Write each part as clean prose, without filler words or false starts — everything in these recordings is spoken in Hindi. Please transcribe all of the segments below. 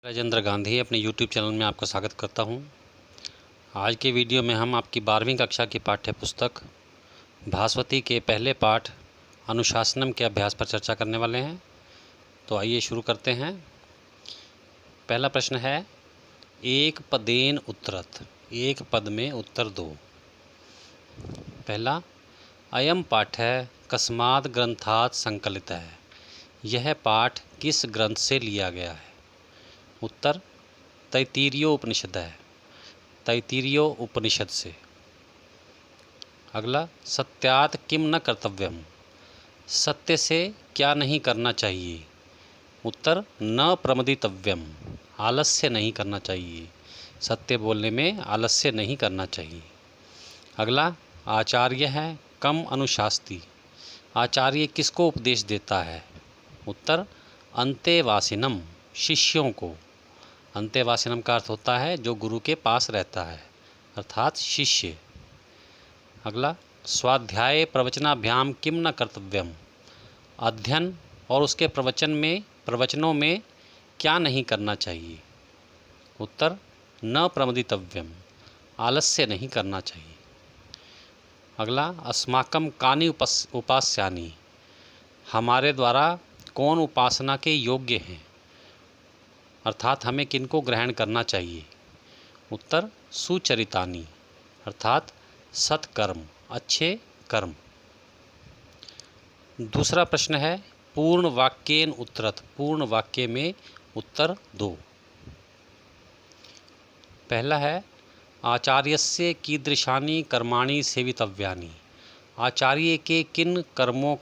राजेंद्र गांधी अपने YouTube चैनल में आपका स्वागत करता हूं। आज के वीडियो में हम आपकी 12वीं कक्षा की पाठ्य पुस्तक भास्वती के पहले पाठ अनुशासनम के अभ्यास पर चर्चा करने वाले हैं। तो आइए शुरू करते हैं। पहला प्रश्न है, एक पदेन उत्तरत, एक पद में उत्तर दो। पहला, अयम पाठः कस्मात् ग्रंथात् संकलितः, यह पाठ किस ग्रंथ से लिया गया है। उत्तर, तैत्तिरीय उपनिषद है, तैत्तिरीय उपनिषद से। अगला, सत्यात् किम न कर्तव्यम, सत्य से क्या नहीं करना चाहिए। उत्तर, न प्रमदितव्यम, आलस्य नहीं करना चाहिए, सत्य बोलने में आलस्य नहीं करना चाहिए। अगला, आचार्य है कम अनुशास्ति, आचार्य किसको उपदेश देता है। उत्तर, अंतेवासिनम, शिष्यों को। अंतेवासिनम का अर्थ होता है जो गुरु के पास रहता है, अर्थात शिष्य। अगला, स्वाध्याय प्रवचनाभ्याम किम न कर्तव्यम, अध्ययन और उसके प्रवचनों में क्या नहीं करना चाहिए। उत्तर, न प्रमदितव्यम, आलस्य नहीं करना चाहिए। अगला, अस्माकं कानि उपास्यानि, हमारे द्वारा कौन उपासना के योग्य हैं, अर्थात हमें किनको ग्रहण करना चाहिए। उत्तर, सुचरितानि, अर्थात सत्कर्म, अच्छे कर्म। दूसरा प्रश्न है, पूर्ण वाक्येन उत्तरत, पूर्ण वाक्य में उत्तर दो। पहला है, आचार्यस्य कीदृशानि कर्माणि सेवितव्यानि, आचार्य के किन कर्मों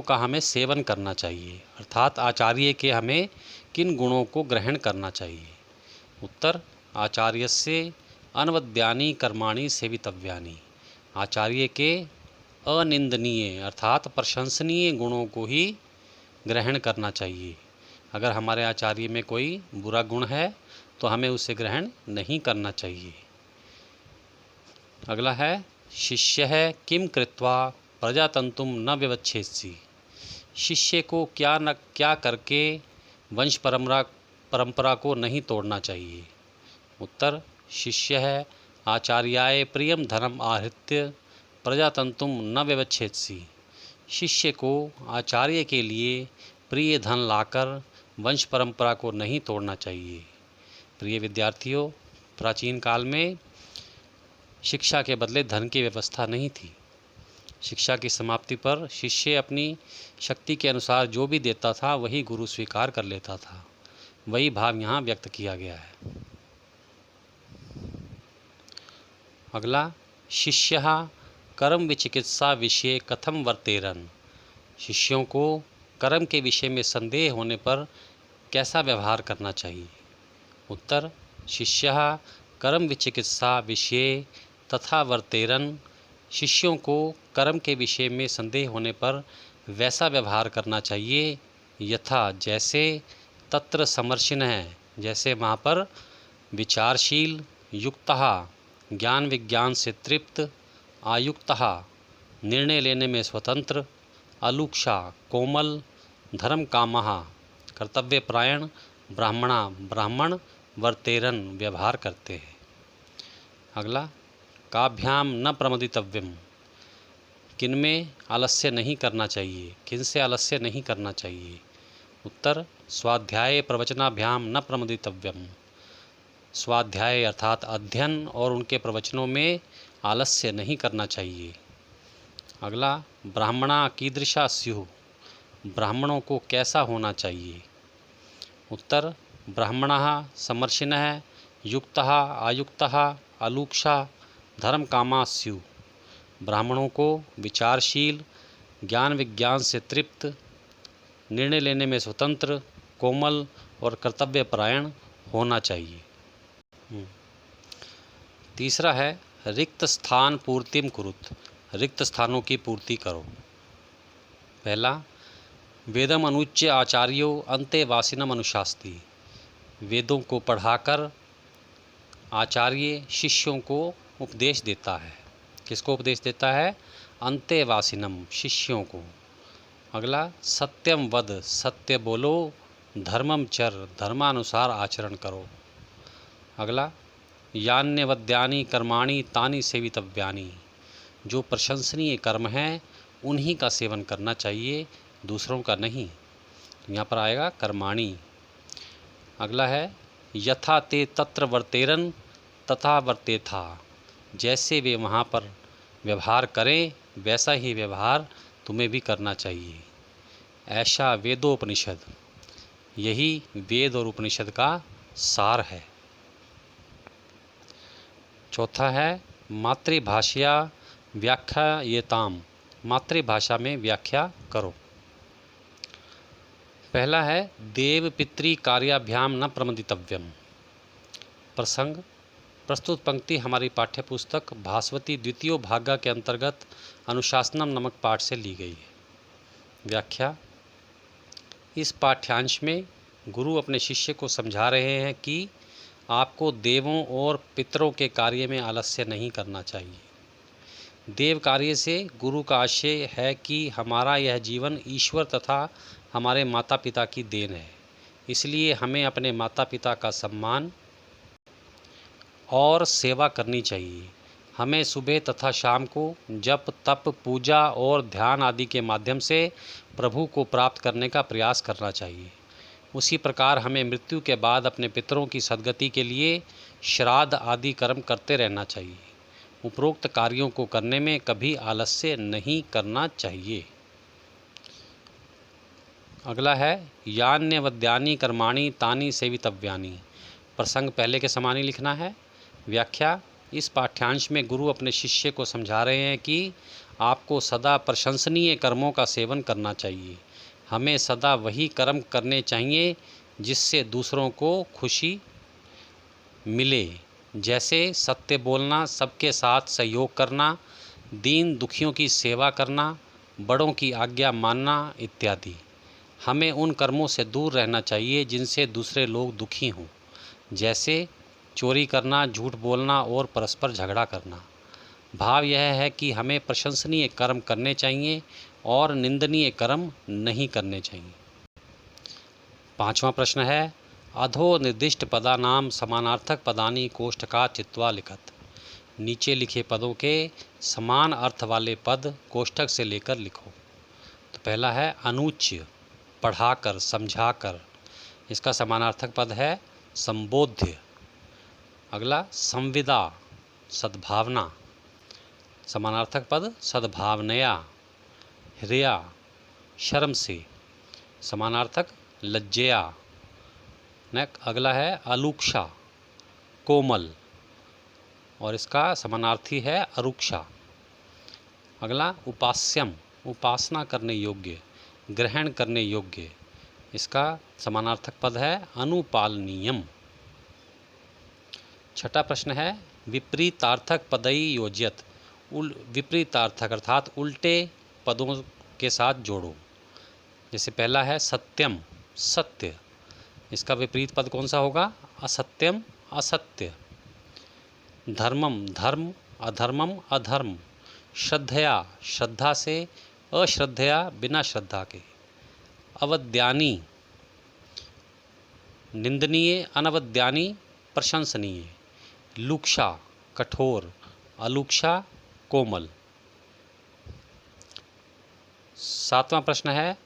का हमें सेवन करना चाहिए, अर्थात आचार्य के हमें किन गुणों को ग्रहण करना चाहिए। उत्तर, आचार्यस्य अनवद्यानि कर्माणि सेवितव्यानि, आचार्य के अनिंदनीय अर्थात प्रशंसनीय गुणों को ही ग्रहण करना चाहिए। अगर हमारे आचार्य में कोई बुरा गुण है तो हमें उसे ग्रहण नहीं करना चाहिए। अगला है, शिष्य है किम कृत्वा प्रजातंतुम न विवच्छेत्सि, शिष्य को क्या करके वंश परंपरा को नहीं तोड़ना चाहिए। उत्तर, शिष्य है आचार्याय प्रियम धनम आहृत्य प्रजातंतुम न विवच्छेत्सि, शिष्य को आचार्य के लिए प्रिय धन लाकर वंश परंपरा को नहीं तोड़ना चाहिए। प्रिय विद्यार्थियों, प्राचीन काल में शिक्षा के बदले धन की व्यवस्था नहीं थी। शिक्षा की समाप्ति पर शिष्य अपनी शक्ति के अनुसार जो भी देता था वही गुरु स्वीकार कर लेता था, वही भाव यहाँ व्यक्त किया गया है। अगला, शिष्यः कर्म विचिकित्सा विषये कथम वर्तेरन्, शिष्यों को कर्म के विषय में संदेह होने पर कैसा व्यवहार करना चाहिए। उत्तर, शिष्यः कर्म विचिकित्सा विषये तथा वर्तेरन्, शिष्यों को कर्म के विषय में संदेह होने पर वैसा व्यवहार करना चाहिए यथा, जैसे तत्र समर्शिनः, जैसे वहाँ पर विचारशील, युक्तः ज्ञान विज्ञान से तृप्त, आयुक्तः निर्णय लेने में स्वतंत्र, अलुक्षा कोमल, धर्म कामः कर्तव्यपरायण ब्राह्मण वर्तेरन व्यवहार करते हैं। अगला, काभ्याम न प्रमदितव्यम, किनमें आलस्य नहीं करना चाहिए, किनसे आलस्य नहीं करना चाहिए। उत्तर, स्वाध्याय प्रवचनाभ्याम न प्रमदितव्यम, स्वाध्याय अर्थात अध्ययन और उनके प्रवचनों में आलस्य नहीं करना चाहिए। अगला, ब्राह्मणा कीदृशा स्युः, ब्राह्मणों को कैसा होना चाहिए। उत्तर, ब्राह्मणः समर्शिनः युक्तः आयुक्तः अलुक्षा धर्म कामा स्युः, ब्राह्मणों को विचारशील, ज्ञान विज्ञान से तृप्त, निर्णय लेने में स्वतंत्र, कोमल और कर्तव्यपरायण होना चाहिए। तीसरा है, रिक्त स्थान पूर्तिम कुरुत, रिक्त स्थानों की पूर्ति करो। पहला, वेदम अनुच्य आचार्यो अंतेवासिनम अनुशास्ति, वेदों को पढ़ाकर आचार्य शिष्यों को उपदेश देता है। किसको उपदेश देता है। अंतेवासिनम, शिष्यों को। अगला, सत्यम वद, सत्य बोलो, धर्मम चर, धर्मानुसार आचरण करो। अगला, यान्यवद्यानि कर्माणि तानि सेवितव्यानि, जो प्रशंसनीय कर्म हैं उन्हीं का सेवन करना चाहिए, दूसरों का नहीं। यहाँ पर आएगा कर्माणि। अगला है, यथा ते तत्र वर्तेरन तथा वर्तेथा, जैसे वे वहाँ पर व्यवहार करें वैसा ही व्यवहार तुम्हें भी करना चाहिए। ऐसा वेदोपनिषद, यही वेद और उपनिषद का सार है। चौथा है, मातृभाषया व्याख्यायेताम, मातृभाषा में व्याख्या करो। पहला है, देव पितृ कार्याभ्याम न प्रमदितव्यम। प्रसंग, प्रस्तुत पंक्ति हमारी पाठ्य पुस्तक भास्वती द्वितीय भागा के अंतर्गत अनुशासनम नामक पाठ से ली गई है। व्याख्या, इस पाठ्यांश में गुरु अपने शिष्य को समझा रहे हैं कि आपको देवों और पितरों के कार्य में आलस्य नहीं करना चाहिए। देव कार्य से गुरु का आशय है कि हमारा यह जीवन ईश्वर तथा हमारे माता पिता की देन है, इसलिए हमें अपने माता पिता का सम्मान और सेवा करनी चाहिए। हमें सुबह तथा शाम को जप तप पूजा और ध्यान आदि के माध्यम से प्रभु को प्राप्त करने का प्रयास करना चाहिए। उसी प्रकार हमें मृत्यु के बाद अपने पितरों की सद्गति के लिए श्राद्ध आदि कर्म करते रहना चाहिए। उपरोक्त कार्यों को करने में कभी आलस्य नहीं करना चाहिए। अगला है, यान्यवद्यानि कर्माणि तानि सेवितव्यानि। प्रसंग पहले के समान ही लिखना है। व्याख्या, इस पाठ्यांश में गुरु अपने शिष्य को समझा रहे हैं कि आपको सदा प्रशंसनीय कर्मों का सेवन करना चाहिए। हमें सदा वही कर्म करने चाहिए जिससे दूसरों को खुशी मिले, जैसे सत्य बोलना, सबके साथ सहयोग करना, दीन दुखियों की सेवा करना, बड़ों की आज्ञा मानना इत्यादि। हमें उन कर्मों से दूर रहना चाहिए जिनसे दूसरे लोग दुखी हों, जैसे चोरी करना, झूठ बोलना और परस्पर झगड़ा करना। भाव यह है कि हमें प्रशंसनीय कर्म करने चाहिए और निंदनीय कर्म नहीं करने चाहिए। पांचवा प्रश्न है, अधो निर्दिष्ट पदानाम समानार्थक पदानि कोष्ठकात् चित्वा लिखत। नीचे लिखे पदों के समान अर्थ वाले पद कोष्ठक से लेकर लिखो। तो पहला है, अनुच्य, पढ़ाकर समझाकर, इसका समानार्थक पद है संबोध्य। अगला, संविदा, सद्भावना, समानार्थक पद सद्भावनया। हृया, शर्म से, समानार्थक लज्जया। अगला है, अलुक्षा, कोमल, और इसका समानार्थी है अरुक्षा। अगला, उपास्यम, उपासना करने योग्य, ग्रहण करने योग्य, इसका समानार्थक पद है अनुपालनीयम। छठा प्रश्न है, विपरीतार्थक पदई योज्यत। विपरीतार्थक अर्थात उल्टे पदों के साथ जोड़ो। जैसे पहला है, सत्यम, सत्य, इसका विपरीत पद कौन सा होगा? असत्यम, असत्य। धर्मम, धर्म, अधर्मम, अधर्म। श्रद्धया, श्रद्धा से, अश्रद्धया, बिना श्रद्धा के। अवद्यानि, निंदनीय, अनवद्यानि, प्रशंसनीय। लुक्षा, कठोर, अलुक्षा, कोमल। सातवां प्रश्न है,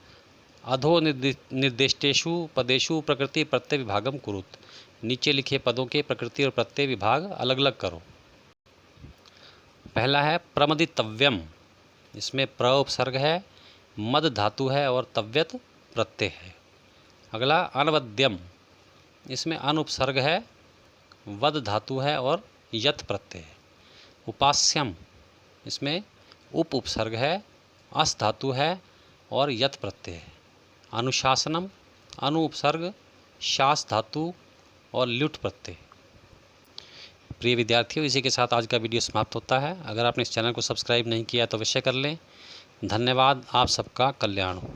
अधो निर्दिष्टेषु पदेषु प्रकृति प्रत्यय विभागम कुरुत। नीचे लिखे पदों के प्रकृति और प्रत्यय विभाग अलग अलग करो। पहला है, प्रमदितव्यम, इसमें प्र उपसर्ग है, मद धातु है और तव्यत प्रत्यय है। अगला, अनवद्यम, इसमें अन उपसर्ग है, वद धातु है और यत प्रत्यय है। उपास्यम, इसमें उप उपसर्ग है, अस धातु है और यत प्रत्यय है। अनुशासनम, अनु उपसर्ग, शास धातु और ल्युट प्रत्यय। प्रिय विद्यार्थियों, इसी के साथ आज का वीडियो समाप्त होता है। अगर आपने इस चैनल को सब्सक्राइब नहीं किया तो अवश्य कर लें। धन्यवाद। आप सबका कल्याण हो।